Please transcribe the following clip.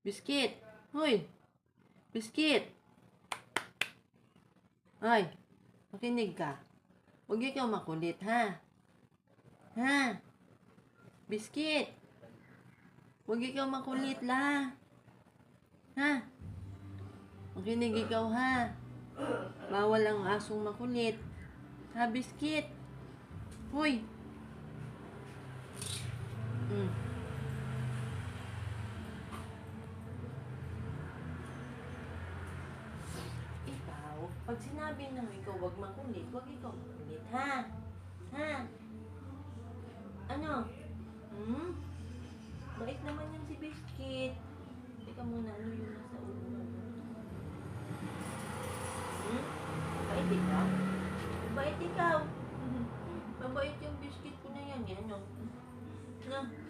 Biskit! Hoy! Biskit! Ay, makinig ka. Huwag ikaw makulit, ha? Ha? Biskit! Huwag ikaw makulit, la. Ha? Makinig ikaw, ha? Bawal ang asong makulit. Ha, Biskit? Hoy! Mm. Ikaw, pag sinabi nang ikaw wag makulit, wag ikaw makulit, ha? Ha? Ano? Hmm? Bait naman yan si Biskit. Teka muna, ano yung nasa ulo mo? Hmm? Bait ikaw? Bait ikaw? Mabait yung Biskit ko na yan, yan, no? Na?